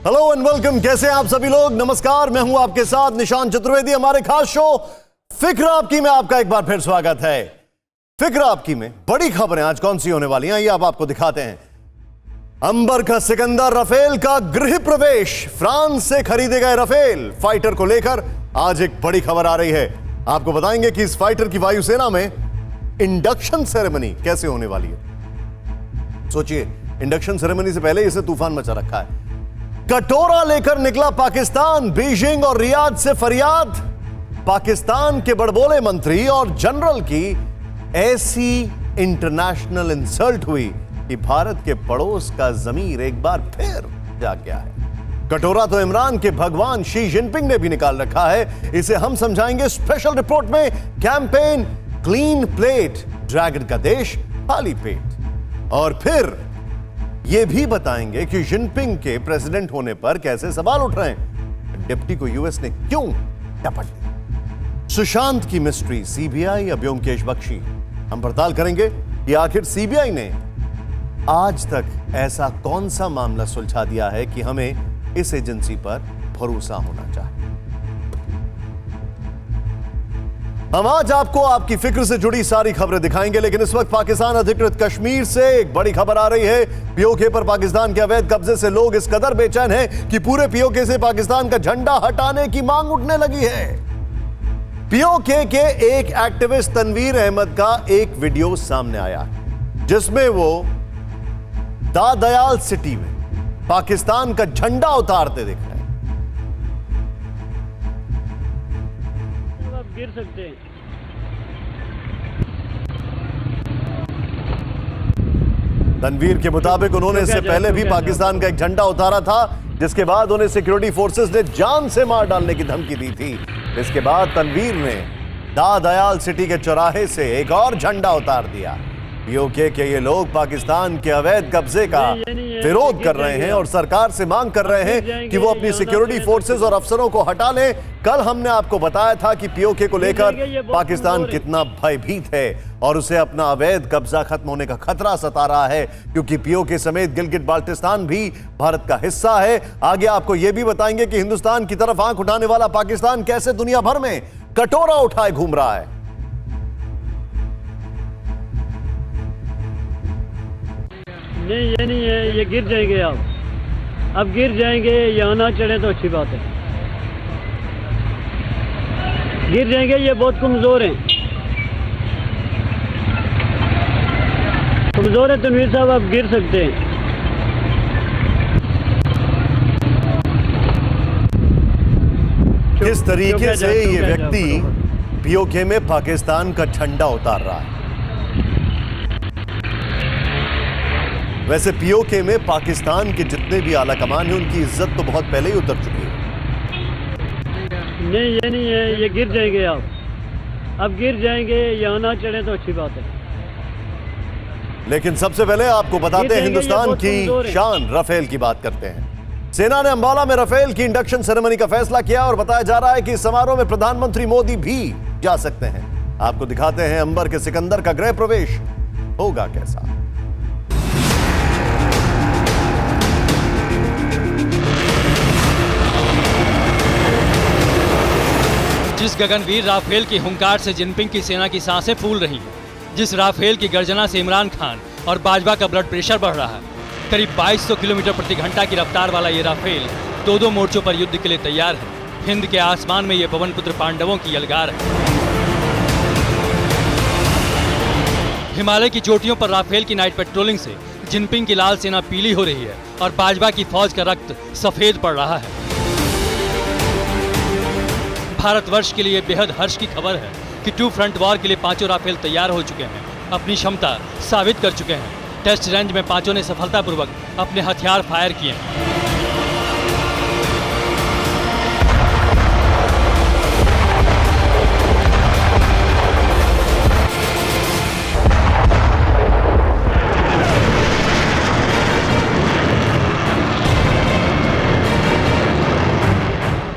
Hello and welcome. कैसे हैं आप सभी लोग? नमस्कार, मैं हूं आपके साथ निशांत चतुर्वेदी। हमारे खास शो फिक्र आपकी में आपका एक बार फिर स्वागत है। फिक्र आपकी में बड़ी खबरें आज कौन सी होने वाली हैं, ये आपको दिखाते हैं। अंबर का सिकंदर राफेल का गृह प्रवेश। फ्रांस से खरीदे गए राफेल फाइटर को लेकर आज एक बड़ी खबर आ रही है। आपको बताएंगे कि इस फाइटर की वायुसेना में इंडक्शन सेरेमनी कैसे होने वाली है। सोचिए, इंडक्शन सेरेमनी से पहले इसे तूफान मचा रखा है। कटोरा लेकर निकला पाकिस्तान। बीजिंग और रियाद से फरियाद। पाकिस्तान के बड़बोले मंत्री और जनरल की ऐसी इंटरनेशनल इंसल्ट हुई कि भारत के पड़ोस का जमीर एक बार फिर जाग गया है। कटोरा तो इमरान के भगवान शी जिनपिंग ने भी निकाल रखा है। इसे हम समझाएंगे स्पेशल रिपोर्ट में। कैंपेन क्लीन प्लेट, ड्रैगन का देश खाली पेट। और फिर यह भी बताएंगे कि जिनपिंग के प्रेसिडेंट होने पर कैसे सवाल उठ रहे हैं। डिप्टी को यूएस ने क्यों टपट दिया। सुशांत की मिस्ट्री, सीबीआई या ब्योमकेश बख्शी। हम पड़ताल करेंगे कि आखिर सीबीआई ने आज तक ऐसा कौन सा मामला सुलझा दिया है कि हमें इस एजेंसी पर भरोसा होना चाहिए। हम आज आपको आपकी फिक्र से जुड़ी सारी खबरें दिखाएंगे, लेकिन इस वक्त पाकिस्तान अधिकृत कश्मीर से एक बड़ी खबर आ रही है। पीओके पर पाकिस्तान के अवैध कब्जे से लोग इस कदर बेचैन हैं कि पूरे पीओके से पाकिस्तान का झंडा हटाने की मांग उठने लगी है। पीओके के एक एक्टिविस्ट तनवीर अहमद का एक वीडियो सामने आया जिसमें वो दा दयाल सिटी में पाकिस्तान का झंडा उतारते दिख रहे हैं। आप गिर सकते हैं। तनवीर के मुताबिक उन्होंने इससे पहले भी पाकिस्तान का एक झंडा उतारा था, जिसके बाद उन्हें सिक्योरिटी फोर्सेस ने जान से मार डालने की धमकी दी थी। इसके बाद तनवीर ने दा दयाल सिटी के चौराहे से एक और झंडा उतार दिया। पीओके के ये लोग पाकिस्तान के अवैध कब्जे का विरोध कर रहे हैं और सरकार से मांग कर रहे हैं कि वो अपनी सिक्योरिटी फोर्सेस और अफसरों को हटा लें। कल हमने आपको बताया था कि पीओके को लेकर पाकिस्तान कितना भयभीत है और उसे अपना अवैध कब्जा खत्म होने का खतरा सता रहा है, क्योंकि पीओके समेत गिलगिट बाल्टिस्तान भी भारत का हिस्सा है। आगे आपको यह भी बताएंगे कि हिंदुस्तान की तरफ आंख उठाने वाला पाकिस्तान कैसे दुनिया भर में कटोरा उठाए घूम रहा है। नहीं, ये नहीं है, ये गिर जाएंगे। आप अब गिर जाएंगे। यहाँ ना चढ़े तो अच्छी बात है। गिर जाएंगे, ये बहुत कमजोर हैं। कमजोर है तनवीर साहब, आप गिर सकते हैं। किस तरीके से ये व्यक्ति पीओके में पाकिस्तान का झंडा उतार रहा है। वैसे पीओके में पाकिस्तान के जितने भी आला कमान हैं उनकी इज्जत तो बहुत पहले ही उतर चुकी है। नहीं, ये नहीं है, ये गिर जाएंगे। आप अब गिर जाएंगे। यहाँ ना चढ़े तो अच्छी बात है। लेकिन सबसे पहले आपको बताते हैं हिंदुस्तान की शान राफेल की बात करते हैं। सेना ने अंबाला में राफेल की इंडक्शन सेरेमनी का फैसला किया और बताया जा रहा है कि इस समारोह में प्रधानमंत्री मोदी भी जा सकते हैं। आपको दिखाते हैं अंबर के सिकंदर का गृह प्रवेश होगा कैसा। जिस गगनवीर राफेल की हुंकार से जिनपिंग की सेना की सांसें फूल रही हैं, जिस राफेल की गर्जना से इमरान खान और बाजवा का ब्लड प्रेशर बढ़ रहा है, करीब 2200 किलोमीटर प्रति घंटा की रफ्तार वाला ये राफेल दो मोर्चों पर युद्ध के लिए तैयार है। हिंद के आसमान में ये पवन पुत्र पांडवों की यलगार है। हिमालय की चोटियों पर राफेल की नाइट पेट्रोलिंग से जिनपिंग की लाल सेना पीली हो रही है और बाजवा की फौज का रक्त सफेद पड़ रहा है। भारतवर्ष के लिए बेहद हर्ष की खबर है कि टू फ्रंट वॉर के लिए पांचों राफेल तैयार हो चुके हैं, अपनी क्षमता साबित कर चुके हैं। टेस्ट रेंज में पांचों ने सफलतापूर्वक अपने हथियार फायर किए हैं।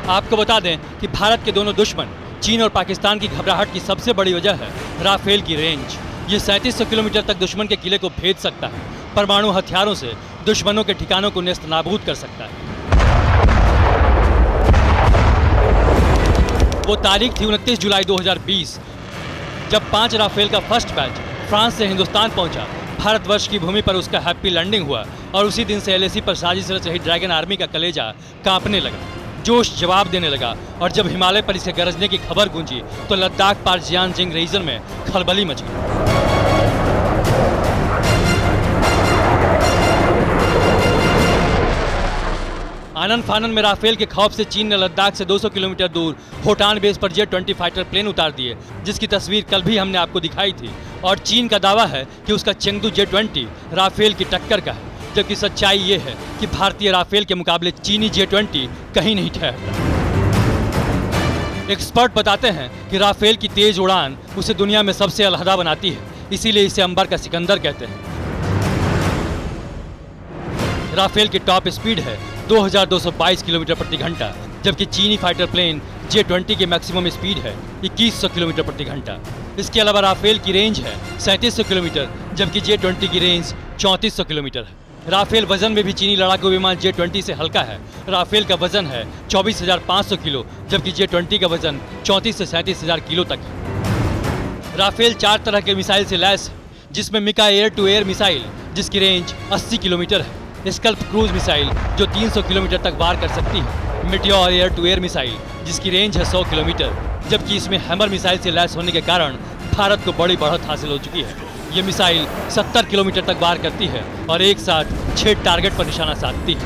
आपको बता दें कि भारत के दोनों दुश्मन चीन और पाकिस्तान की घबराहट की सबसे बड़ी वजह है राफेल की रेंज। ये 3700 किलोमीटर तक दुश्मन के किले को भेद सकता है। परमाणु हथियारों से दुश्मनों के ठिकानों को नेस्तनाबूद कर सकता है। वो तारीख थी 29 जुलाई 2020, जब 5 राफेल का फर्स्ट बैच फ्रांस से हिंदुस्तान पहुंचा। भारतवर्ष की भूमि पर उसका हैप्पी लैंडिंग हुआ और उसी दिन से LAC पर साजिश रच रही ड्रैगन आर्मी का कलेजा कांपने लगा, जोश जवाब देने लगा। और जब हिमालय पर इसके गरजने की खबर गूंजी तो लद्दाख पार जियांजिंग रीजन में खलबली मच गई। आनन फानन में राफेल के खौफ से चीन ने लद्दाख से 200 किलोमीटर दूर होटान बेस पर J-20 फाइटर प्लेन उतार दिए, जिसकी तस्वीर कल भी हमने आपको दिखाई थी। और चीन का दावा है कि उसका चेंगडू J-20 राफेल की टक्कर का है, जबकि सच्चाई ये है कि भारतीय राफेल के मुकाबले चीनी J-20 कहीं नहीं ठहरता। एक्सपर्ट बताते हैं कि राफेल की तेज उड़ान उसे दुनिया में सबसे अलहदा बनाती है, इसीलिए इसे अंबर का सिकंदर कहते हैं। राफेल की टॉप स्पीड है 2222 किलोमीटर प्रति घंटा, जबकि चीनी फाइटर प्लेन J-20 की मैक्सिमम स्पीड है 2100 किलोमीटर प्रति घंटा। इसके अलावा राफेल की रेंज है 3700 किलोमीटर, जबकि J-20 की रेंज 3400 किलोमीटर है। राफेल वजन में भी चीनी लड़ाकू विमान J-20 से हल्का है। राफेल का वजन है 24,500 किलो, जबकि J-20 का वजन 34 से 37,000 किलो तक है। राफेल 4 तरह के मिसाइल से लैस है, जिसमें MICA air to air missile जिसकी रेंज 80 किलोमीटर है, स्कल्प क्रूज मिसाइल जो 300 किलोमीटर तक वार कर सकती है, Meteor air to air missile जिसकी रेंज है 100 किलोमीटर, जबकि इसमें हैमर मिसाइल से लैस होने के कारण भारत को बड़ी बढ़त हासिल हो चुकी है। ये मिसाइल 70 किलोमीटर तक वार करती है और एक साथ 6 टारगेट पर निशाना साधती है।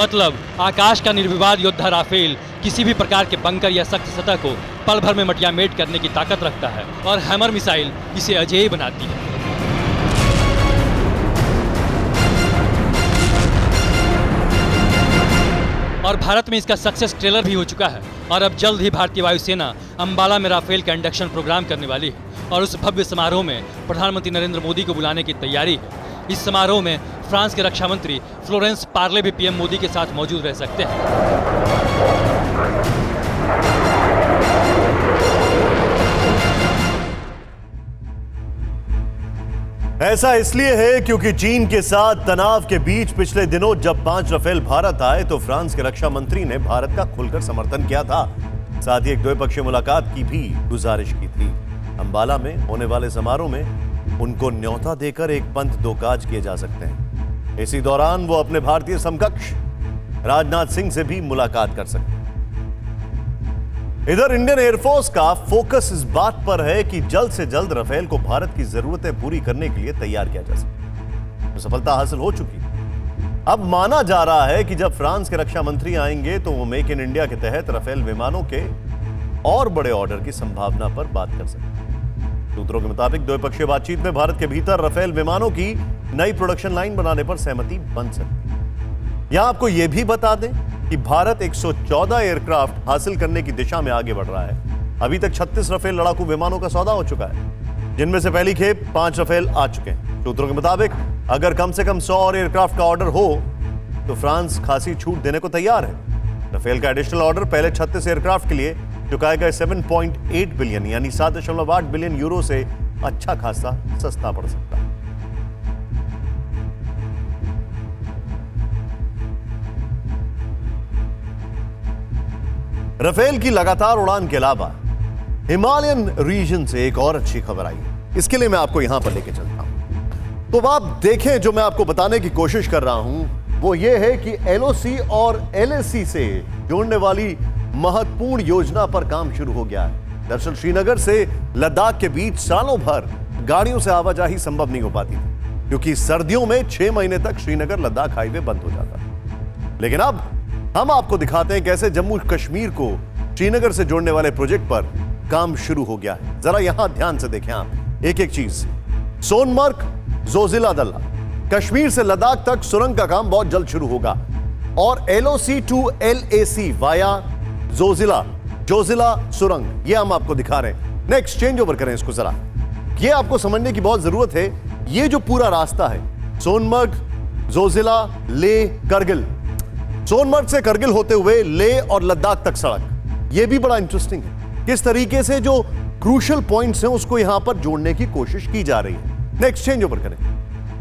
मतलब आकाश का निर्विवाद योद्धा राफेल किसी भी प्रकार के बंकर या सख्त सतह को पल भर में मटियामेट करने की ताकत रखता है, और हैमर मिसाइल इसे अजेय बनाती है। और भारत में इसका सक्सेस ट्रेलर भी हो चुका है, और अब जल्द ही भारतीय वायुसेना अंबाला में राफेल का इंडक्शन प्रोग्राम करने वाली है, और उस भव्य समारोह में प्रधानमंत्री नरेंद्र मोदी को बुलाने की तैयारी है। इस समारोह में फ्रांस के रक्षा मंत्री फ्लोरेंस पार्ले भी PM मोदी के साथ मौजूद रह सकते हैं। ऐसा इसलिए है क्योंकि चीन के साथ तनाव के बीच पिछले दिनों जब 5 राफेल भारत आए तो फ्रांस के रक्षा मंत्री ने भारत का खुलकर समर्थन किया था। साथ ही एक द्विपक्षीय मुलाकात की भी गुजारिश की थी। अंबाला में होने वाले समारोह में उनको न्योता देकर एक पंथ दो काज किए जा सकते हैं। इसी दौरान वो अपने भारतीय समकक्ष राजनाथ सिंह से भी मुलाकात कर सकते हैं। इधर इंडियन एयरफोर्स का फोकस इस बात पर है कि जल्द से जल्द राफेल को भारत की जरूरतें पूरी करने के लिए तैयार किया जा सके। तो सफलता हासिल हो चुकी है। अब माना जा रहा है कि जब फ्रांस के रक्षा मंत्री आएंगे तो वो मेक इन इंडिया के तहत राफेल विमानों के और बड़े ऑर्डर की संभावना पर बात कर सकते हैं। सूत्रों के मुताबिक द्विपक्षीय बातचीत में भारत के भीतर राफेल विमानों की नई प्रोडक्शन लाइन बनाने पर सहमति बन सकती है। यहां आपको यह भी बता दें कि भारत 114 एयरक्राफ्ट हासिल करने की दिशा में आगे बढ़ रहा है। अभी तक 36 राफेल लड़ाकू विमानों का सौदा हो चुका है, जिनमें से पहली खेप 5 राफेल आ चुके हैं। सूत्रों के मुताबिक अगर कम से कम 100 और एयरक्राफ्ट का ऑर्डर हो तो फ्रांस खासी छूट देने को तैयार है। राफेल का एडिशनल ऑर्डर पहले 36 एयरक्राफ्ट के लिए चुकाए गए 7.8 बिलियन यानी 7.8 बिलियन यूरो से अच्छा खासा सस्ता पड़ सकता है। राफेल की लगातार उड़ान के अलावा हिमालयन रीजन से एक और अच्छी खबर आई है। इसके लिए मैं आपको यहां पर लेके चलता हूं। तो आप देखें, जो मैं आपको बताने की कोशिश कर रहा हूं वो ये है कि LOC और LAC से जोड़ने वाली महत्वपूर्ण योजना पर काम शुरू हो गया है। दरअसल श्रीनगर से लद्दाख के बीच सालों भर गाड़ियों से आवाजाही संभव नहीं हो पाती थी, क्योंकि सर्दियों में 6 महीने तक श्रीनगर लद्दाख हाईवे बंद हो जाता था। लेकिन अब हम आपको दिखाते हैं कैसे जम्मू कश्मीर को श्रीनगर से जोड़ने वाले प्रोजेक्ट पर काम शुरू हो गया है। जरा यहां ध्यान से देखें आप एक एक चीज। सोनमर्ग जोजिला दल्ला, कश्मीर से लद्दाख तक सुरंग का काम बहुत जल्द शुरू होगा, और LOC to LAC via Zoji La सुरंग, ये हम आपको दिखा रहे हैं। नेक्स्ट चेंज ओवर करें इसको जरा। ये आपको समझने की बहुत जरूरत है। ये जो पूरा रास्ता है सोनमर्ग, जोजिला, ले, करगिल, सोनमर्ग से करगिल होते हुए ले और लद्दाख तक सड़क, ये भी बड़ा इंटरेस्टिंग है। किस तरीके से जो क्रूशियल पॉइंट्स हैं उसको यहां पर जोड़ने की कोशिश की जा रही है। नेक्स्ट चेंज ओवर करें।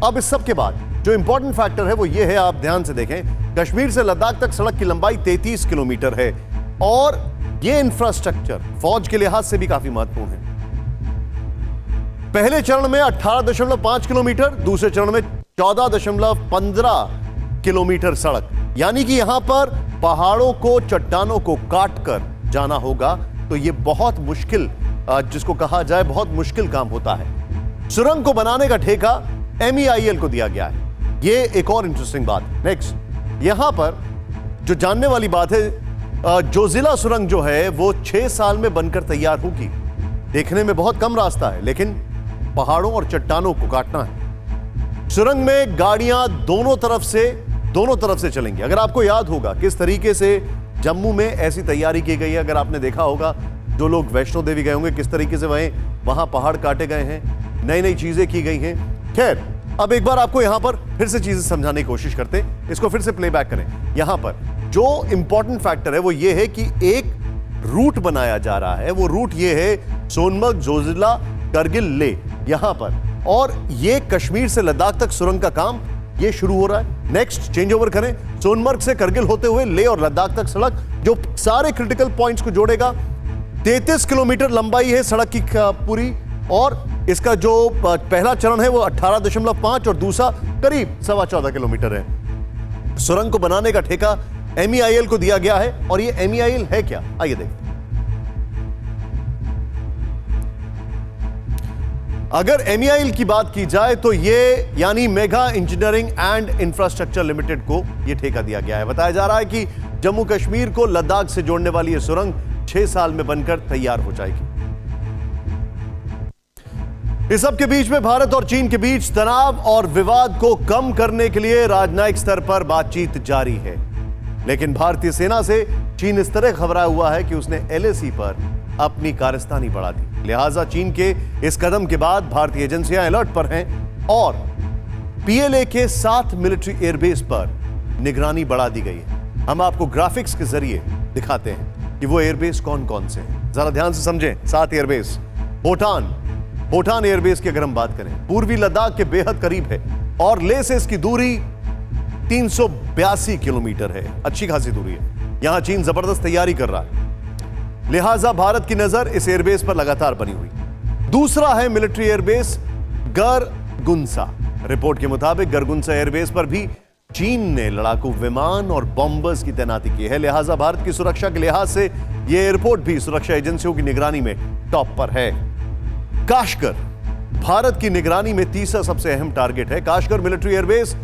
अब इस सब के बाद जो इंपॉर्टेंट फैक्टर है वो ये है, आप ध्यान से देखें कश्मीर से लद्दाख तक सड़क की लंबाई 33 किलोमीटर है और यह इंफ्रास्ट्रक्चर फौज के लिहाज से भी काफी महत्वपूर्ण है। पहले चरण में 18.5 किलोमीटर, दूसरे चरण में 14.15 किलोमीटर सड़क, यानी कि यहां पर पहाड़ों को, चट्टानों को काटकर जाना होगा। तो यह बहुत मुश्किल, जिसको कहा जाए बहुत मुश्किल काम होता है। सुरंग को बनाने का ठेका MEIL को दिया गया है। यह एक और इंटरेस्टिंग बात है। नेक्स्ट, यहां पर जो जानने वाली बात है, जोजिला सुरंग जो है वो 6 साल में बनकर तैयार होगी। देखने में बहुत कम रास्ता है, लेकिन पहाड़ों और चट्टानों को काटना है। सुरंग में गाड़ियां दोनों तरफ से चलेंगी। अगर आपको याद होगा किस तरीके से जम्मू में ऐसी तैयारी की गई है, अगर आपने देखा होगा, जो लोग वैष्णो देवी गए होंगे, किस तरीके से वहां पहाड़ काटे गए हैं, नई नई चीजें की गई हैं। खैर, अब एक बार आपको यहां पर फिर से चीजें समझाने की कोशिश करते हैं, इसको फिर से प्लेबैक करें। यहां पर जो इंपॉर्टेंट फैक्टर है वो ये है कि एक रूट बनाया जा रहा है। वो रूट ये है सोनमर्ग, जोजिला, करगिल, लेह, यहां पर, और ये कश्मीर से लद्दाख तक सुरंग का काम ये शुरू हो रहा है। नेक्स्ट चेंज ओवर करें, सोनमर्ग से करगिल होते हुए लेह और लद्दाख तक सड़क, जो सारे क्रिटिकल पॉइंट्स को जोड़ेगा। 33 किलोमीटर लंबाई है सड़क की पूरी, और इसका जो पहला चरण है वो 18.5 और दूसरा करीब 14.25 किलोमीटर है। सुरंग को बनाने का ठेका MEIL को दिया गया है। और ये MEIL है क्या, आइए देखते हैं। अगर MEIL की बात की जाए तो ये यानी mega engineering and infrastructure limited को यह ठेका दिया गया है। बताया जा रहा है कि जम्मू कश्मीर को लद्दाख से जोड़ने वाली यह सुरंग 6 साल में बनकर तैयार हो जाएगी। इस सब के बीच में भारत और चीन के बीच तनाव और विवाद को कम करने के लिए राजनयिक स्तर पर बातचीत जारी है। लेकिन भारतीय सेना से चीन इस तरह घबराया हुआ है कि उसने LAC पर अपनी कारस्तानी बढ़ा दी। लिहाजा चीन के इस कदम के बाद भारतीय एजेंसियां अलर्ट पर हैं और PLA के 7 मिलिट्री एयरबेस पर निगरानी बढ़ा दी गई है। हम आपको ग्राफिक्स के जरिए दिखाते हैं कि वो एयरबेस कौन कौन से हैं। जरा ध्यान से समझें। 7 एयरबेस। भूटान एयरबेस की अगर हम बात करें, पूर्वी लद्दाख के बेहद करीब है और लेह से इसकी दूरी 382 किलोमीटर है। अच्छी खासी दूरी है। यहां चीन जबरदस्त तैयारी कर रहा है, लिहाजा भारत की नजर इस एयरबेस पर लगातार बनी हुई। दूसरा है मिलिट्री एयरबेस गरगुंसा। रिपोर्ट के मुताबिक गरगुंसा एयरबेस पर भी चीन ने लड़ाकू विमान और बॉम्बर्स की तैनाती की है। लिहाजा भारत की सुरक्षा के लिहाज से यह एयरपोर्ट भी सुरक्षा एजेंसियों की निगरानी में टॉप पर है। काशगर भारत की निगरानी में तीसरा सबसे अहम टारगेट है। काशगर मिलिट्री एयरबेस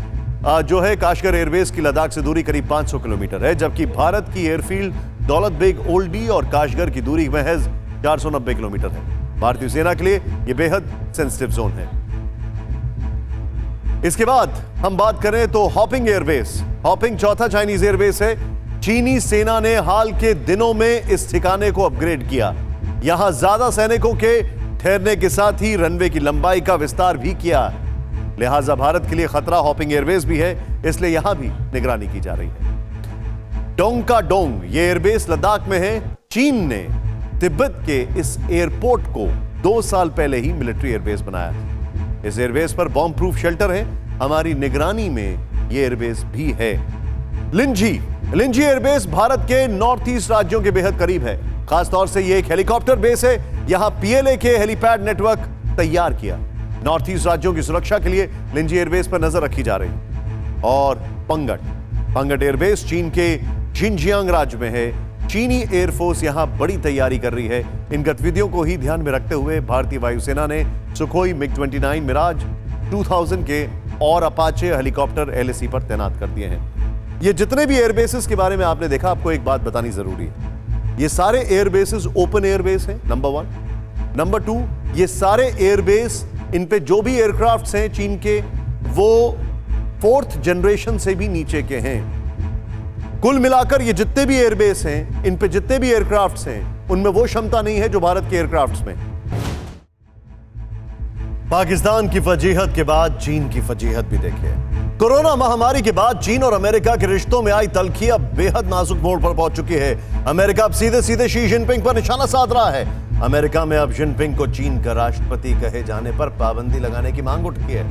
जो है, काशगर एयरबेस की लद्दाख से दूरी करीब 500 किलोमीटर है, जबकि भारत की एयरफील्ड दौलत बेग ओल्डी और काशगर की दूरी महज 490 किलोमीटर है। भारतीय सेना के लिए यह बेहद सेंसिटिव जोन है। इसके बाद हम बात करें तो हॉपिंग एयरबेस। हॉपिंग चौथा चाइनीज एयरबेस है। चीनी सेना ने हाल के दिनों में इस ठिकाने को अपग्रेड किया। यहां ज्यादा सैनिकों के ठहरने के साथ ही रनवे की लंबाई का विस्तार भी किया। लिहाजा भारत के लिए खतरा हॉपिंग एयरबेस भी है, इसलिए यहां भी निगरानी की जा रही है। डोंगकाडोंग ये एयरबेस लद्दाख में है। चीन ने तिब्बत के इस एयरपोर्ट को 2 साल पहले ही मिलिट्री एयरबेस बनाया। इस एयरबेस पर बॉम्ब प्रूफ शेल्टर है। हमारी निगरानी में ये एयरबेस भी है। लिंजी एयरबेस भारत के नॉर्थ ईस्ट राज्यों के बेहद करीब है। खासतौर से ये एक हेलीकॉप्टर बेस है। यहां PLA के हेलीपैड नेटवर्क तैयार किया। नॉर्थ ईस्ट राज्यों की सुरक्षा के लिए लिंजी एयरबेस पर नजर रखी जा रही है। और पंगट एयरबेस चीन के जिनजियांग राज्य में है। चीनी एयरफोर्स यहां बड़ी तैयारी कर रही है। इन गतिविधियों को ही ध्यान में रखते हुए भारतीय वायुसेना ने सुखोई MiG-29, मिराज 2000 के और अपाचे हेलीकॉप्टर LAC पर तैनात कर दिए हैं। ये जितने भी एयरबेसेस के बारे में आपने देखा, आपको एक बात बतानी जरूरी है। ये सारे एयरबेसेस ओपन एयरबेस हैं, नंबर 1। नंबर 2, ये सारे एयरबेस, इन पे जो भी एयरक्राफ्ट्स हैं चीन के, वो 4th जनरेशन से भी नीचे के हैं। कुल मिलाकर ये जितने भी एयरबेस हैं, इन पे जितने भी एयरक्राफ्ट्स हैं, उनमें वो क्षमता नहीं है जो भारत के एयरक्राफ्ट्स में। पाकिस्तान की फजीहत के बाद चीन की फजीहत भी देखिए। कोरोना महामारी के बाद चीन और अमेरिका के रिश्तों में आई तल्खी अब बेहद नाजुक मोड़ पर पहुंच चुकी है। अमेरिका अब सीधे सीधे शी जिनपिंग पर निशाना साध रहा है। अमेरिका में अब जिनपिंग को चीन का राष्ट्रपति कहे जाने पर पाबंदी लगाने की मांग उठी है।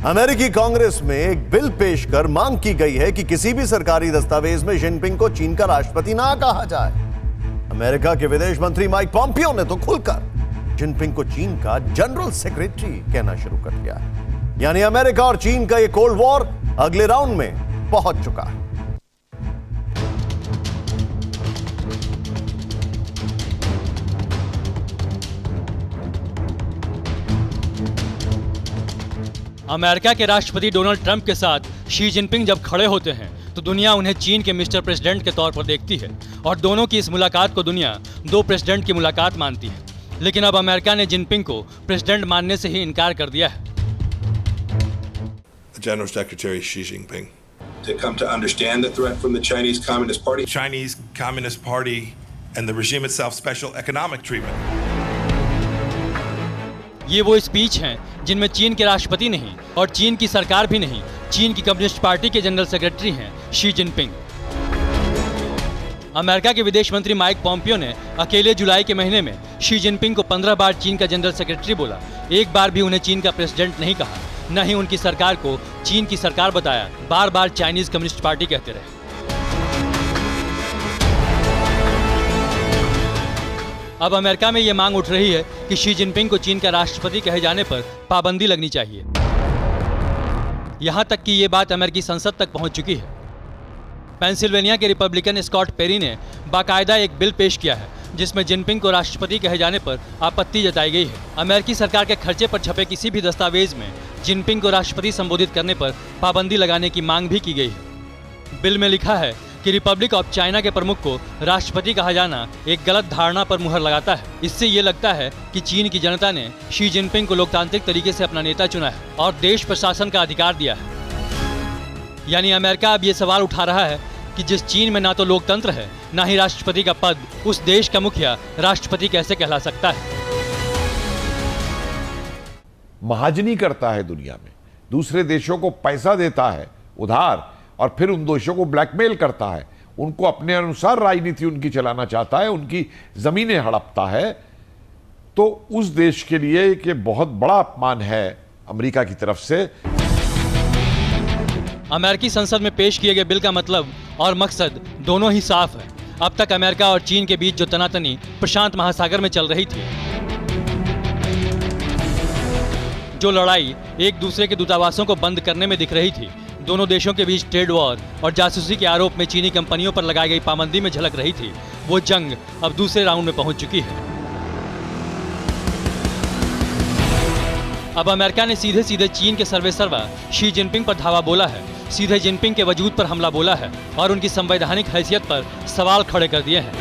अमेरिकी कांग्रेस में एक बिल पेश कर मांग की गई है कि किसी भी सरकारी दस्तावेज में जिनपिंग को चीन का राष्ट्रपति ना कहा जाए। अमेरिका के विदेश मंत्री माइक पॉम्पियो ने तो खुलकर जिनपिंग को चीन का जनरल सेक्रेटरी कहना शुरू कर दिया है। यानी अमेरिका और चीन का यह कोल्ड वॉर अगले राउंड में पहुंच चुका है। अमेरिका के राष्ट्रपति डोनाल्ड ट्रंप के साथ शी जिनपिंग जब खड़े होते हैं तो दुनिया उन्हें चीन के मिस्टर प्रेसिडेंट के तौर पर देखती है और दोनों की इस मुलाकात को दुनिया दो प्रेसिडेंट की मुलाकात मानती है। लेकिन अब अमेरिका ने जिनपिंग को प्रेसिडेंट मानने से ही इनकार कर दिया है। General Secretary Xi Jinping to come to understand the threat from the Chinese Communist Party. Chinese Communist Party and the regime itself special economic treatment. ये वो स्पीच हैं जिनमें चीन के राष्ट्रपति नहीं और चीन की सरकार भी नहीं, चीन की कम्युनिस्ट पार्टी के जनरल सेक्रेटरी हैं शी जिनपिंग। अमेरिका के विदेश मंत्री माइक पॉम्पियो ने अकेले जुलाई के महीने में शी जिनपिंग को 15 बार चीन का जनरल सेक्रेटरी बोला। एक बार भी उन्हें चीन का प्रेसिडेंट नहीं कहा, न ही उनकी सरकार को चीन की सरकार बताया, बार बार चाइनीज कम्युनिस्ट पार्टी कहते रहे। अब अमेरिका में यह मांग उठ रही है कि शी जिनपिंग को चीन का राष्ट्रपति कहे जाने पर पाबंदी लगनी चाहिए। यहां तक कि ये बात अमेरिकी संसद तक पहुंच चुकी है। पेंसिल्वेनिया के रिपब्लिकन स्कॉट पेरी ने बाकायदा एक बिल पेश किया है जिसमें जिनपिंग को राष्ट्रपति कहे जाने पर आपत्ति जताई गई है। अमेरिकी सरकार के खर्चे पर छपे किसी भी दस्तावेज में जिनपिंग को राष्ट्रपति संबोधित करने पर पाबंदी लगाने की मांग भी की गई है। बिल में लिखा है कि रिपब्लिक ऑफ चाइना के प्रमुख को राष्ट्रपति कहा जाना एक गलत धारणा पर मुहर लगाता है। इससे ये लगता है कि चीन की जनता ने शी जिनपिंग को लोकतांत्रिक तरीके से अपना नेता चुना है और देश प्रशासन का अधिकार दिया है। यानी अमेरिका अब ये सवाल उठा रहा है कि जिस चीन में ना तो लोकतंत्र है ना ही राष्ट्रपति का पद, उस देश का मुखिया राष्ट्रपति कैसे कहला सकता है। महाजनी करता है दुनिया में, दूसरे देशों को पैसा देता है उधार और फिर उन देशों को ब्लैकमेल करता है, उनको अपने अनुसार राजनीति उनकी चलाना चाहता है, उनकी जमीनें हड़पता है, तो उस देश के लिए एक बहुत बड़ा अपमान है अमेरिका की तरफ से। अमेरिकी संसद में पेश किए गए बिल का मतलब और मकसद दोनों ही साफ है। अब तक अमेरिका और चीन के बीच जो तनातनी प्रशांत महासागर में चल रही थी, जो लड़ाई एक दूसरे के दूतावासों को बंद करने में दिख रही थी, दोनों देशों के बीच ट्रेड वॉर और जासूसी के आरोप में चीनी कंपनियों पर लगाई गई पाबंदी में झलक रही थी, वो जंग अब दूसरे राउंड में पहुंच चुकी है। अब अमेरिका ने सीधे सीधे चीन के सर्वेसर्वा शी जिनपिंग पर धावा बोला है, सीधे जिनपिंग के वजूद पर हमला बोला है और उनकी संवैधानिक हैसियत पर सवाल खड़े कर दिए हैं।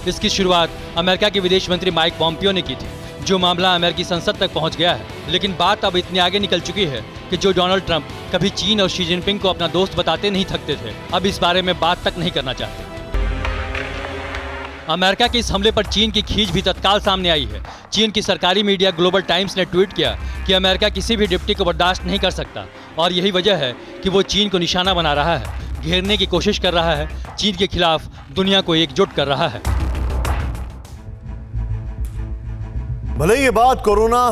इसकी शुरुआत अमेरिका के विदेश मंत्री माइक पॉम्पियो ने की थी, जो मामला अमेरिकी संसद तक पहुंच गया है। लेकिन बात अब इतनी आगे निकल चुकी है कि जो डोनाल्ड ट्रंप कभी चीन और शी जिनपिंग को अपना दोस्त बताते नहीं थकते थे, अब इस बारे में बात तक नहीं करना चाहते। अमेरिका के इस हमले पर चीन की खींच भी तत्काल सामने आई है। चीन की सरकारी मीडिया ग्लोबल टाइम्स ने ट्वीट किया कि अमेरिका किसी भी डिप्टी को बर्दाश्त नहीं कर सकता और यही वजह है कि वो चीन को निशाना बना रहा है, घेरने की कोशिश कर रहा है, चीन के खिलाफ दुनिया को एकजुट कर रहा है। भले ये बात कोरोना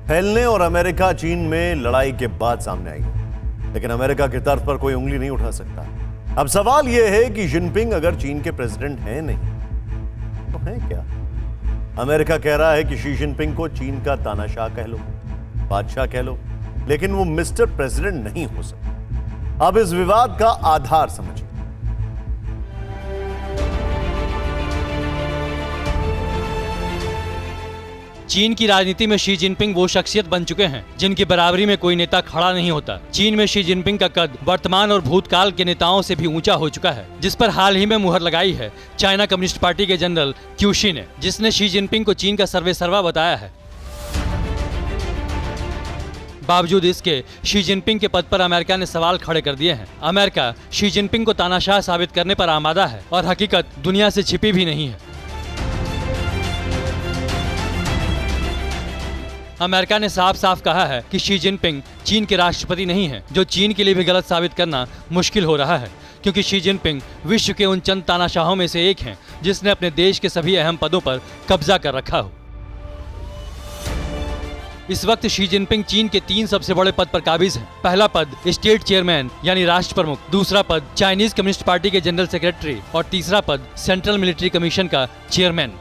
फैलने और अमेरिका चीन में लड़ाई के बाद सामने आई है, लेकिन अमेरिका की तरफ पर कोई उंगली नहीं उठा सकता। अब सवाल यह है कि जिनपिंग अगर चीन के प्रेसिडेंट हैं नहीं तो हैं क्या? अमेरिका कह रहा है कि शी जिनपिंग को चीन का तानाशाह कह लो, बादशाह कह लो, लेकिन वो मिस्टर प्रेसिडेंट नहीं हो सकता। अब इस विवाद का आधार समझिए। चीन की राजनीति में शी जिनपिंग वो शख्सियत बन चुके हैं जिनकी बराबरी में कोई नेता खड़ा नहीं होता। चीन में शी जिनपिंग का कद वर्तमान और भूतकाल के नेताओं से भी ऊंचा हो चुका है, जिस पर हाल ही में मुहर लगाई है चाइना कम्युनिस्ट पार्टी के जनरल क्यू शी ने, जिसने शी जिनपिंग को चीन का सर्वेसर्वा बताया है। बावजूद इसके शी जिनपिंग के पद पर अमेरिका ने सवाल खड़े कर दिए हैं। अमेरिका शी जिनपिंग को तानाशाह साबित करने पर आमादा है और हकीकत दुनिया से छिपी भी नहीं है। अमेरिका ने साफ साफ कहा है कि शी जिनपिंग चीन के राष्ट्रपति नहीं हैं, जो चीन के लिए भी गलत साबित करना मुश्किल हो रहा है, क्योंकि शी जिनपिंग विश्व के उन चंद तानाशाहों में से एक हैं जिसने अपने देश के सभी अहम पदों पर कब्जा कर रखा हो। इस वक्त शी जिनपिंग चीन के 3 सबसे बड़े पद पर काबिज हैं। पहला पद स्टेट चेयरमैन यानी राष्ट्र प्रमुख, दूसरा पद चाइनीज कम्युनिस्ट पार्टी के जनरल सेक्रेटरी और तीसरा पद सेंट्रल मिलिट्री कमीशन का चेयरमैन।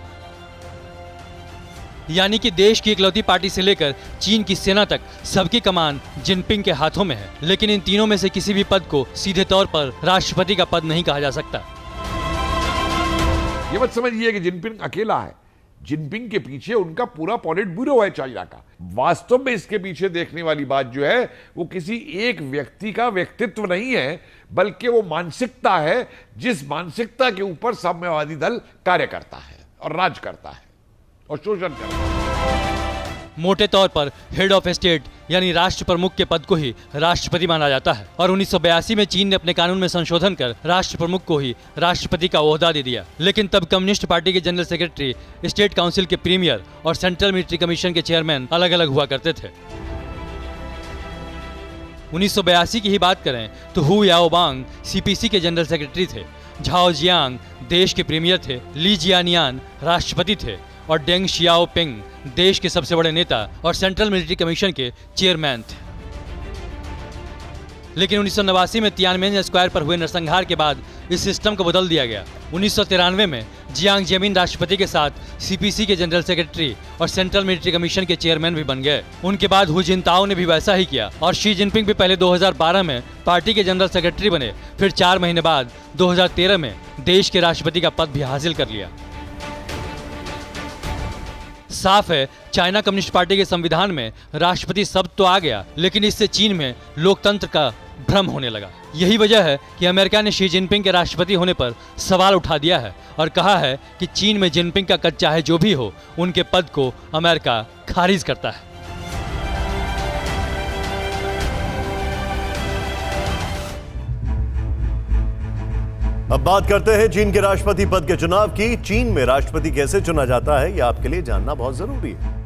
यानी कि देश की इकलौती पार्टी से लेकर चीन की सेना तक सबकी कमान जिनपिंग के हाथों में है। लेकिन इन तीनों में से किसी भी पद को सीधे तौर पर राष्ट्रपति का पद नहीं कहा जा सकता। ये मत समझिए कि जिनपिंग अकेला है। जिनपिंग के पीछे उनका पूरा पॉलिट ब्यूरो है चाइना का। वास्तव में इसके पीछे देखने वाली बात जो है वो किसी एक व्यक्ति का व्यक्तित्व नहीं है, बल्कि वो मानसिकता है जिस मानसिकता के ऊपर साम्यवादी दल कार्य करता है और राज करता है और शोषण करता है। मोटे तौर पर हेड ऑफ स्टेट यानी राष्ट्र प्रमुख के पद को ही राष्ट्रपति माना जाता है और 1982 में चीन ने अपने कानून में संशोधन कर राष्ट्र प्रमुख को ही राष्ट्रपति का ओहदा दे दिया। लेकिन तब कम्युनिस्ट पार्टी के जनरल सेक्रेटरी, स्टेट काउंसिल के प्रीमियर और सेंट्रल मिलिट्री कमीशन के चेयरमैन अलग अलग हुआ करते थे। 1982 की ही बात करें तो हु याओबांग सीपीसी के जनरल सेक्रेटरी थे, झाओ जियांग देश के प्रीमियर थे, ली जियानियान राष्ट्रपति थे और डेंग शियाओपिंग देश के सबसे बड़े नेता और सेंट्रल मिलिट्री कमीशन के चेयरमैन थे। लेकिन 1989 में तियानमेन स्क्वायर पर हुए नरसंहार के बाद इस सिस्टम को बदल दिया गया। 1993 में जियांग जेमिन राष्ट्रपति के साथ सीपीसी के जनरल सेक्रेटरी और सेंट्रल मिलिट्री कमीशन के चेयरमैन भी बन गए। उनके बाद हु जिनताओ ने भी वैसा ही किया और शी जिनपिंग भी पहले 2012 में पार्टी के जनरल सेक्रेटरी बने, फिर 4 महीने बाद 2013 में देश के राष्ट्रपति का पद भी हासिल कर लिया। साफ है, चाइना कम्युनिस्ट पार्टी के संविधान में राष्ट्रपति शब्द तो आ गया, लेकिन इससे चीन में लोकतंत्र का भ्रम होने लगा। यही वजह है कि अमेरिका ने शी जिनपिंग के राष्ट्रपति होने पर सवाल उठा दिया है और कहा है कि चीन में जिनपिंग का कद चाहे जो भी हो, उनके पद को अमेरिका खारिज करता है। अब बात करते हैं चीन के राष्ट्रपति पद के चुनाव की। चीन में राष्ट्रपति कैसे चुना जाता है, यह आपके लिए जानना बहुत जरूरी है।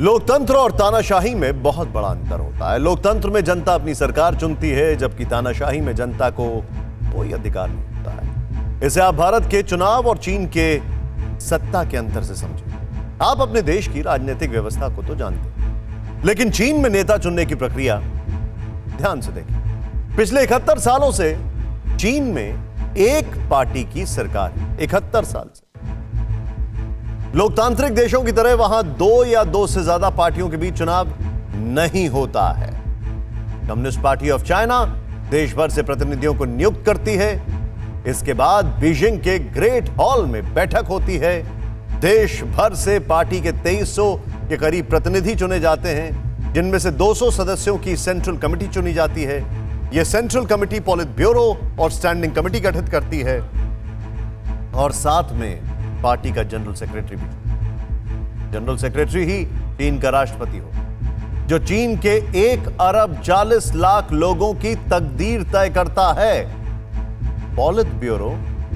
लोकतंत्र और तानाशाही में बहुत बड़ा अंतर होता है। लोकतंत्र में जनता अपनी सरकार चुनती है, जबकि तानाशाही में जनता को कोई अधिकार नहीं होता है। इसे आप भारत के चुनाव और चीन के सत्ता के अंतर से समझें। आप अपने देश की राजनीतिक व्यवस्था को तो जानते हैं, लेकिन चीन में नेता चुनने की प्रक्रिया ध्यान से देखें। पिछले 71 सालों से चीन में एक पार्टी की सरकार है। 71 साल से। लोकतांत्रिक देशों की तरह वहां 2 या 2 से ज्यादा पार्टियों के बीच चुनाव नहीं होता है। कम्युनिस्ट पार्टी ऑफ चाइना देश भर से प्रतिनिधियों को नियुक्त करती है। इसके बाद बीजिंग के ग्रेट हॉल में बैठक होती है। देश भर से पार्टी के 2300 के करीब प्रतिनिधि चुने जाते हैं, जिनमें से 200 सदस्यों की सेंट्रल कमेटी चुनी जाती है। यह सेंट्रल कमेटी पॉलिट ब्यूरो और स्टैंडिंग कमेटी गठित करती है और साथ में पार्टी का जनरल सेक्रेटरी भी। जनरल सेक्रेटरी ही चीन का राष्ट्रपति हो, जो चीन के 1 अरब 40 लाख लोगों की तकदीर तय करता है। पॉलिट ब्यूरो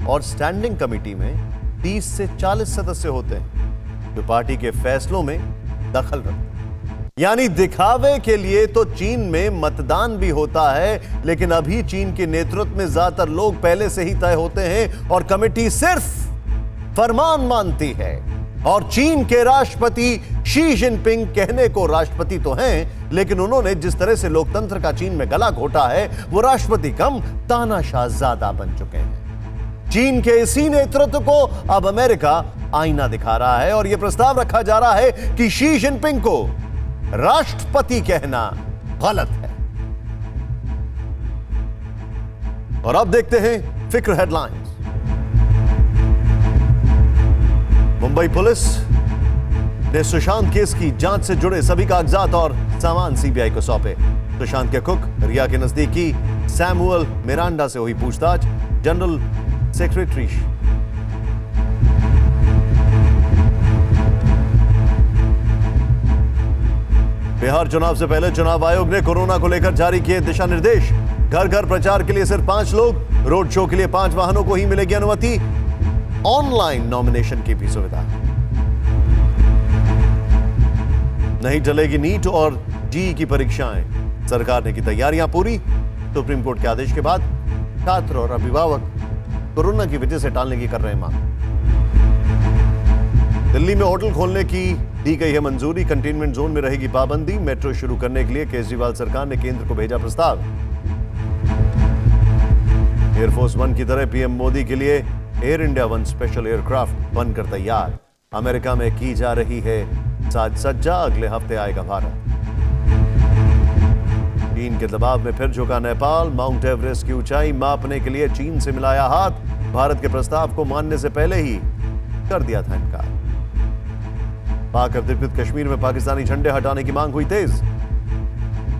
और स्टैंडिंग कमेटी में 30 से 40 सदस्य होते हैं, जो पार्टी के फैसलों में दखल रखते हैं। यानी दिखावे के लिए तो चीन में मतदान भी होता है, लेकिन अभी चीन के नेतृत्व में ज्यादातर लोग पहले से ही तय होते हैं और कमेटी सिर्फ फरमान मानती है। और चीन के राष्ट्रपति शी जिनपिंग कहने को राष्ट्रपति तो हैं, लेकिन उन्होंने जिस तरह से लोकतंत्र का चीन में गला घोटा है, वो राष्ट्रपति कम तानाशाह ज्यादा बन चुके हैं। चीन के इसी नेतृत्व को अब अमेरिका आईना दिखा रहा है और यह प्रस्ताव रखा जा रहा है कि शी जिनपिंग को राष्ट्रपति कहना गलत है। और अब देखते हैं फिक्र हेडलाइंस। मुंबई पुलिस ने सुशांत केस की जांच से जुड़े सभी कागजात और सामान सीबीआई को सौंपे। सुशांत के कुक रिया के नजदीकी सैमुअल मिरांडा से हुई पूछताछ। जनरल सेक्रेटरी बिहार चुनाव से पहले चुनाव आयोग ने कोरोना को लेकर जारी किए दिशा निर्देश। घर घर प्रचार के लिए सिर्फ 5 लोग, रोड शो के लिए 5 वाहनों को ही मिलेगी अनुमति। ऑनलाइन नॉमिनेशन की भी सुविधा नहीं चलेगी। नीट और जेईई की परीक्षाएं, सरकार ने की तैयारियां पूरी। सुप्रीम कोर्ट के आदेश के बाद छात्र और अभिभावक कोरोना की वजह से टालने की कर रहे हैं मांग। दिल्ली में होटल खोलने की दी गई है मंजूरी, कंटेनमेंट जोन में रहेगी पाबंदी। मेट्रो शुरू करने के लिए केजरीवाल सरकार ने केंद्र को भेजा प्रस्ताव। एयरफोर्स वन की तरह पीएम मोदी के लिए air India one special aircraft बनकर तैयार। अमेरिका में की जा रही है साज सज्जा, अगले हफ्ते आएगा भारत। चीन के दबाव में फिर झुका नेपाल, माउंट एवरेस्ट की ऊंचाई मापने के लिए चीन से मिलाया हाथ। भारत के प्रस्ताव को मानने से पहले ही कर दिया था इनकार। पाक अधिकृत कश्मीर में पाकिस्तानी झंडे हटाने की मांग हुई तेज।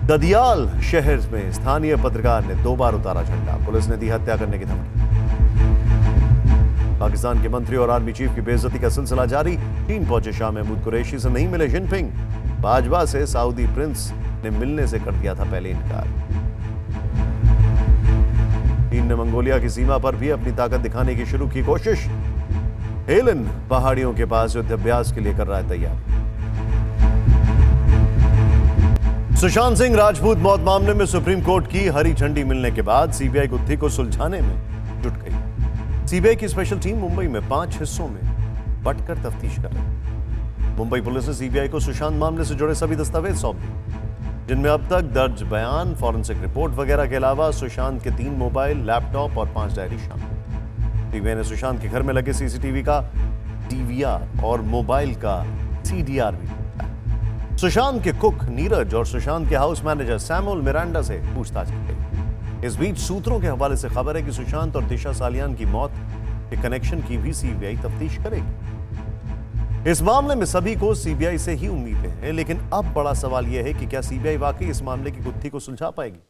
ददियाल शहर में स्थानीय पत्रकार ने 2 बार उतारा झंडा, पुलिस ने दी हत्या करने की धमकी। पाकिस्तान के मंत्री और आर्मी चीफ की बेइज्जती का सिलसिला जारी। चीन पहुंचे शाह महमूद कुरैशी से नहीं मिले जिनपिंग। बाजवा से सऊदी प्रिंस ने मिलने से कर दिया था पहले इनकार। चीन ने मंगोलिया की सीमा पर भी अपनी ताकत दिखाने की शुरू की कोशिश। हेलन पहाड़ियों के पास युद्धाभ्यास के लिए कर रहा है तैयार। सुशांत सिंह राजपूत मौत मामले में सुप्रीम कोर्ट की हरी झंडी मिलने के बाद सीबीआई गुत्थी को सुलझाने में जुट गई। सीबीआई की स्पेशल टीम मुंबई में 5 हिस्सों में बंटकर तफ्तीश कर रही। मुंबई पुलिस ने सीबीआई को सुशांत मामले से जुड़े सभी दस्तावेज सौंप दिए, जिनमें अब तक दर्ज बयान, फॉरेंसिक रिपोर्ट वगैरह के अलावा सुशांत के 3 मोबाइल, लैपटॉप और 5 डायरी शामिल। सीबीआई ने सुशांत के घर में लगे सीसीटीवी का डीवीआर और मोबाइल का सीडीआर भी लिया है। सुशांत के कुक नीरज और सुशांत के हाउस मैनेजर सैमुअल मिरांडा से पूछताछ की गई। इस बीच सूत्रों के हवाले से खबर है कि सुशांत और दिशा सालियान की मौत के कनेक्शन की भी सीबीआई तफ्तीश करेगी। इस मामले में सभी को सीबीआई से ही उम्मीदें हैं, लेकिन अब बड़ा सवाल यह है कि क्या सीबीआई वाकई इस मामले की गुत्थी को सुलझा पाएगी।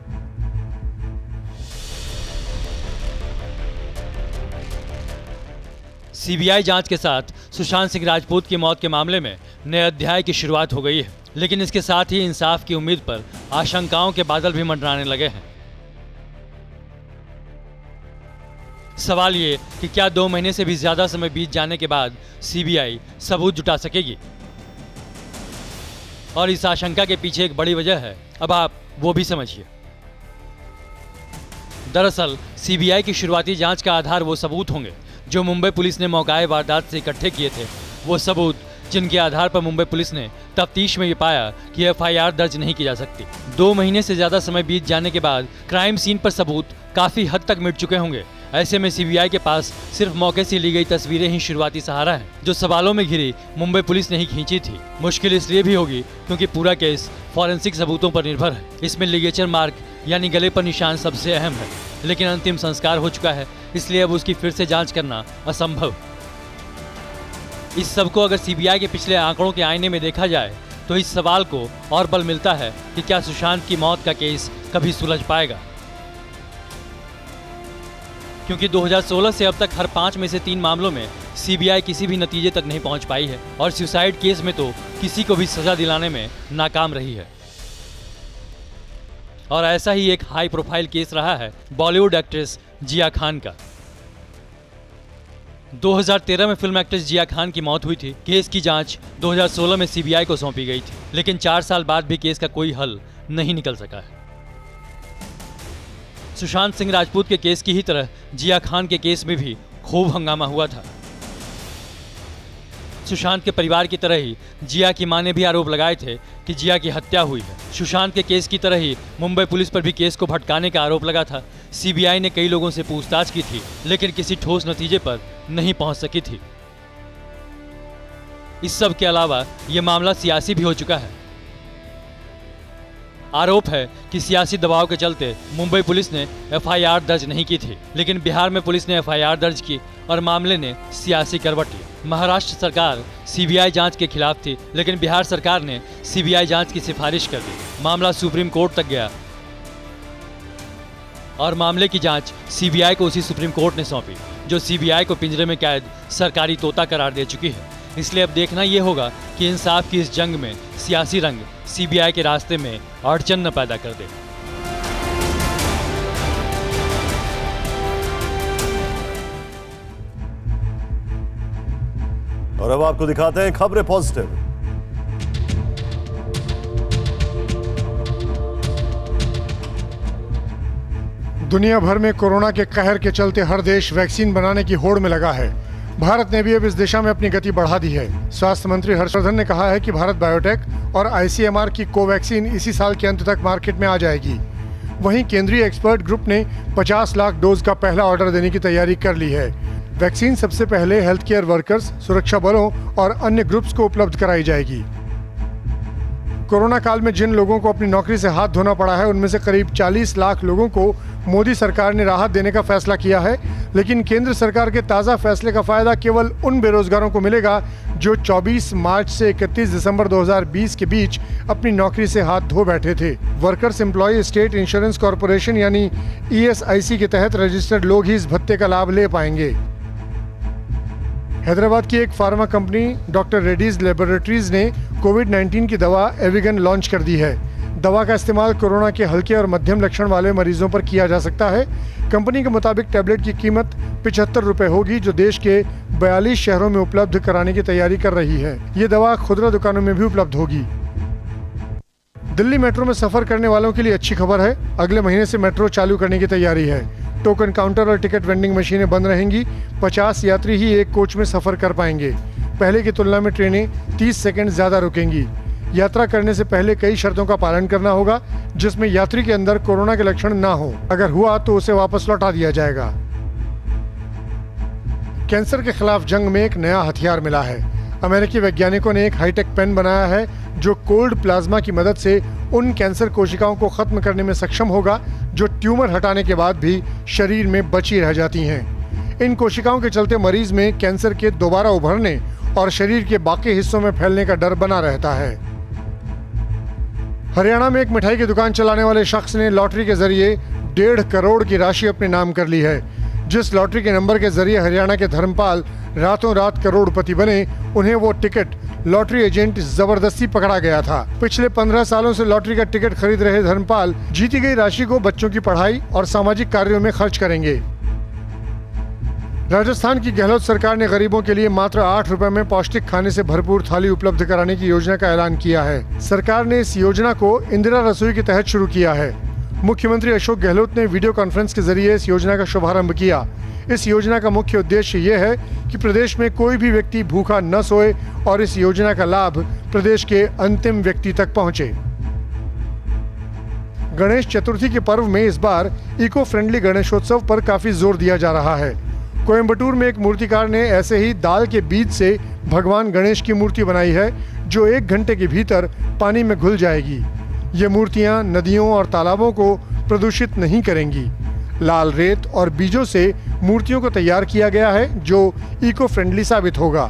सीबीआई जांच के साथ सुशांत सिंह राजपूत की मौत के मामले में नए अध्याय की शुरुआत हो गई है, लेकिन इसके साथ ही इंसाफ की उम्मीद पर आशंकाओं के बादल भी मंडराने लगे हैं। सवाल ये कि क्या 2 महीने से भी ज्यादा समय बीत जाने के बाद सीबीआई सबूत जुटा सकेगी, और इस आशंका के पीछे एक बड़ी वजह है, अब आप वो भी समझिए। दरअसल सीबीआई की शुरुआती जांच का आधार वो सबूत होंगे जो मुंबई पुलिस ने मौकाए वारदात से इकट्ठे किए थे। वो सबूत जिनके आधार पर मुंबई पुलिस ने तफ्तीश में ये पाया कि एफआईआर दर्ज नहीं की जा सकती। 2 महीने से ज्यादा समय बीत जाने के बाद क्राइम सीन पर सबूत काफी हद तक मिट चुके होंगे। ऐसे में सीबीआई के पास सिर्फ मौके से ली गई तस्वीरें ही शुरुआती सहारा है, जो सवालों में घिरी मुंबई पुलिस ने ही खींची थी। मुश्किल इसलिए भी होगी क्योंकि पूरा केस फॉरेंसिक सबूतों पर निर्भर है। इसमें लिगेचर मार्क यानी गले पर निशान सबसे अहम है, लेकिन अंतिम संस्कार हो चुका है, इसलिए अब उसकी फिर से जांच करना असंभव। इस सब को अगर सीबीआई के पिछले आंकड़ों के आईने में देखा जाए तो इस सवाल को और बल मिलता है कि क्या सुशांत की मौत का केस कभी सुलझ पाएगा, क्योंकि 2016 से अब तक हर 5 में से 3 मामलों में सीबीआई किसी भी नतीजे तक नहीं पहुंच पाई है, और सुसाइड केस में तो किसी को भी सजा दिलाने में नाकाम रही है। और ऐसा ही एक हाई प्रोफाइल केस रहा है बॉलीवुड एक्ट्रेस जिया खान का। 2013 में फिल्म एक्ट्रेस जिया खान की मौत हुई थी। केस की जांच 2016 में सीबीआई को सौंपी गई थी, लेकिन 4 साल बाद भी केस का कोई हल नहीं निकल सका है। सुशांत सिंह राजपूत के केस की ही तरह जिया खान के केस में भी खूब हंगामा हुआ था। सुशांत के परिवार की तरह ही जिया की मां ने भी आरोप लगाए थे कि जिया की हत्या हुई है। सुशांत के केस की तरह ही मुंबई पुलिस पर भी केस को भटकाने का आरोप लगा था। सीबीआई ने कई लोगों से पूछताछ की थी, लेकिन किसी ठोस नतीजे पर नहीं पहुंच सकी थी। इस सब के अलावा यह मामला सियासी भी हो चुका है। आरोप है कि सियासी दबाव के चलते मुंबई पुलिस ने एफआईआर दर्ज नहीं की थी, लेकिन बिहार में पुलिस ने एफआईआर दर्ज की और मामले ने सियासी करवट ली। महाराष्ट्र सरकार सीबीआई जांच के खिलाफ थी, लेकिन बिहार सरकार ने सीबीआई जांच की सिफारिश कर दी। मामला सुप्रीम कोर्ट तक गया और मामले की जांच सीबीआई को उसी सुप्रीम कोर्ट ने सौंपी, जो सीबीआई को पिंजरे में कैद सरकारी तोता करार दे चुकी है। इसलिए अब देखना यह होगा कि इंसाफ की इस जंग में सियासी रंग सीबीआई के रास्ते में अड़चन न पैदा कर दे। और अब आपको दिखाते हैं खबरें पॉजिटिव। दुनिया भर में कोरोना के कहर के चलते हर देश वैक्सीन बनाने की होड़ में लगा है। भारत ने भी अब इस दिशा में अपनी गति बढ़ा दी है। स्वास्थ्य मंत्री हर्षवर्धन ने कहा है कि भारत बायोटेक और आईसीएमआर की कोवैक्सीन इसी साल के अंत तक मार्केट में आ जाएगी। वहीं केंद्रीय एक्सपर्ट ग्रुप ने 50 लाख डोज का पहला ऑर्डर देने की तैयारी कर ली है। वैक्सीन सबसे पहले हेल्थ केयर वर्कर्स, सुरक्षा बलों और अन्य ग्रुप्स को उपलब्ध कराई जाएगी। कोरोना काल में जिन लोगों को अपनी नौकरी से हाथ धोना पड़ा है, उनमें से करीब 40 लाख लोगों को मोदी सरकार ने राहत देने का फैसला किया है। लेकिन केंद्र सरकार के ताज़ा फैसले का फायदा केवल उन बेरोजगारों को मिलेगा जो 24 मार्च से 31 दिसंबर 2020 के बीच अपनी नौकरी से हाथ धो बैठे थे। Workers employ state insurance corporation यानी ESIC के तहत रजिस्टर्ड लोग ही इस भत्ते का लाभ ले पाएंगे। हैदराबाद की एक pharma company doctor Reddy's laboratories ने कोविड-19 की दवा एविगन लॉन्च कर दी है। दवा का इस्तेमाल कोरोना के हल्के और मध्यम लक्षण वाले मरीजों पर किया जा सकता है। कंपनी के मुताबिक टैबलेट की कीमत 75 रुपए होगी, जो देश के 42 शहरों में उपलब्ध कराने की तैयारी कर रही है। ये दवा खुदरा दुकानों में भी उपलब्ध होगी। दिल्ली मेट्रो में सफर करने वालों के लिए अच्छी खबर है। अगले महीने से मेट्रो चालू करने की तैयारी है। टोकन काउंटर और टिकट वेंडिंग मशीनें बंद रहेंगी। 50 यात्री ही एक कोच में सफर कर पाएंगे। पहले की तुलना में ट्रेनें 30 सेकंड ज्यादा रुकेंगी। यात्रा करने से पहले कई शर्तों का पालन करना होगा, जिसमें यात्री के अंदर कोरोना के लक्षण ना हो। अगर हुआ तो उसे वापस लौटा दिया जाएगा। कैंसर के खिलाफ जंग में एक नया हथियार मिला है। अमेरिकी वैज्ञानिकों ने एक हाईटेक पेन बनाया है जो कोल्ड प्लाज्मा की मदद से उन कैंसर कोशिकाओं को खत्म करने में सक्षम होगा जो ट्यूमर हटाने के बाद भी शरीर में बची रह जाती हैं। इन कोशिकाओं के चलते मरीज में कैंसर के दोबारा उभरने और शरीर के बाकी हिस्सों में फैलने का डर बना रहता है। हरियाणा में एक मिठाई की दुकान चलाने वाले शख्स ने लॉटरी के जरिए 1.5 करोड़ की राशि अपने नाम कर ली है। जिस लॉटरी के नंबर के जरिए हरियाणा के धर्मपाल रातों रात करोड़पति बने, उन्हें वो टिकट लॉटरी एजेंट जबरदस्ती पकड़ा गया था। पिछले 15 सालों से लॉटरी का टिकट खरीद रहे धर्मपाल जीती गई राशि को बच्चों की पढ़ाई और सामाजिक कार्यों में खर्च करेंगे। राजस्थान की गहलोत सरकार ने गरीबों के लिए मात्र 8 रुपए में पौष्टिक खाने से भरपूर थाली उपलब्ध कराने की योजना का ऐलान किया है। सरकार ने इस योजना को इंदिरा रसोई के तहत शुरू किया है। मुख्यमंत्री अशोक गहलोत ने वीडियो कॉन्फ्रेंस के जरिए इस योजना का शुभारंभ किया। इस योजना का मुख्य उद्देश्य ये है कि प्रदेश में कोई भी व्यक्ति भूखा न सोए और इस योजना का लाभ प्रदेश के अंतिम व्यक्ति तक पहुंचे। गणेश चतुर्थी के पर्व में इस बार इको फ्रेंडली गणेशोत्सव पर काफी जोर दिया जा रहा है। कोयम्बटूर में एक मूर्तिकार ने ऐसे ही दाल के बीज से भगवान गणेश की मूर्ति बनाई है जो 1 घंटे के भीतर पानी में घुल जाएगी। ये मूर्तियां नदियों और तालाबों को प्रदूषित नहीं करेंगी। लाल रेत और बीजों से मूर्तियों को तैयार किया गया है जो इको फ्रेंडली साबित होगा।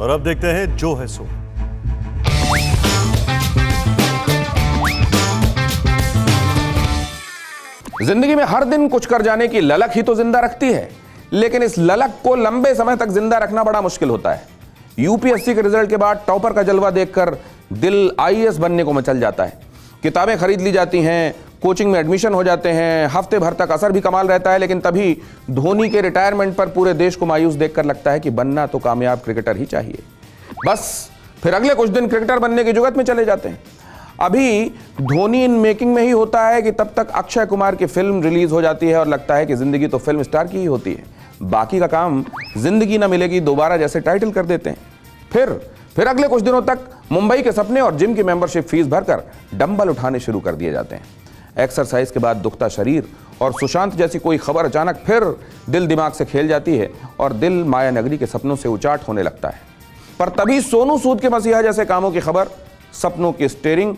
और अब देखते हैं जो है सो। जिंदगी में हर दिन कुछ कर जाने की ललक ही तो जिंदा रखती है, लेकिन इस ललक को लंबे समय तक जिंदा रखना बड़ा मुश्किल होता है। यूपीएससी के रिजल्ट के बाद टॉपर का जलवा देखकर दिल आईएएस बनने को मचल जाता है। किताबें खरीद ली जाती हैं, कोचिंग में एडमिशन हो जाते हैं, हफ्ते भर तक असर भी कमाल रहता है, लेकिन तभी धोनी के रिटायरमेंट पर पूरे देश को मायूस देखकर लगता है कि बनना तो कामयाब क्रिकेटर ही चाहिए। बस फिर अगले कुछ दिन क्रिकेटर बनने की जुगत में चले जाते हैं। अभी धोनी इन मेकिंग में ही होता है कि तब तक अक्षय कुमार की फिल्म रिलीज हो जाती है और लगता है कि जिंदगी तो फिल्म स्टार की ही होती है। बाकी का काम जिंदगी ना मिलेगी दोबारा जैसे टाइटल कर देते हैं। फिर अगले कुछ दिनों तक मुंबई के सपने और जिम की मेंबरशिप फीस भरकर डंबल उठाने शुरू कर दिए जाते हैं। एक्सरसाइज के बाद दुखता शरीर और सुशांत जैसी कोई खबर अचानक फिर दिल दिमाग से खेल जाती है और दिल माया नगरी के सपनों से उचाट होने लगता है। पर तभी सोनू सूद के मसीहा जैसे कामों की खबर सपनों की स्टीयरिंग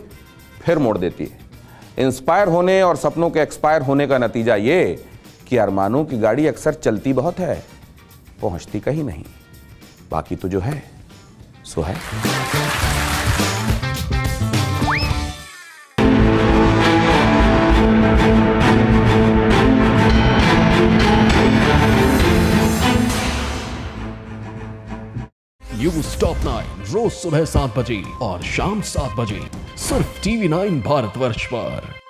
फिर मोड़ देती है। इंस्पायर होने और सपनों के एक्सपायर होने का नतीजा ये कि अरमानों की गाड़ी अक्सर चलती बहुत है, पहुंचती कहीं नहीं। बाकी तो जो है सो है। न्यूज़ टॉप 9 रोज सुबह 7 बजे और शाम 7 बजे सिर्फ TV9 भारतवर्ष पर।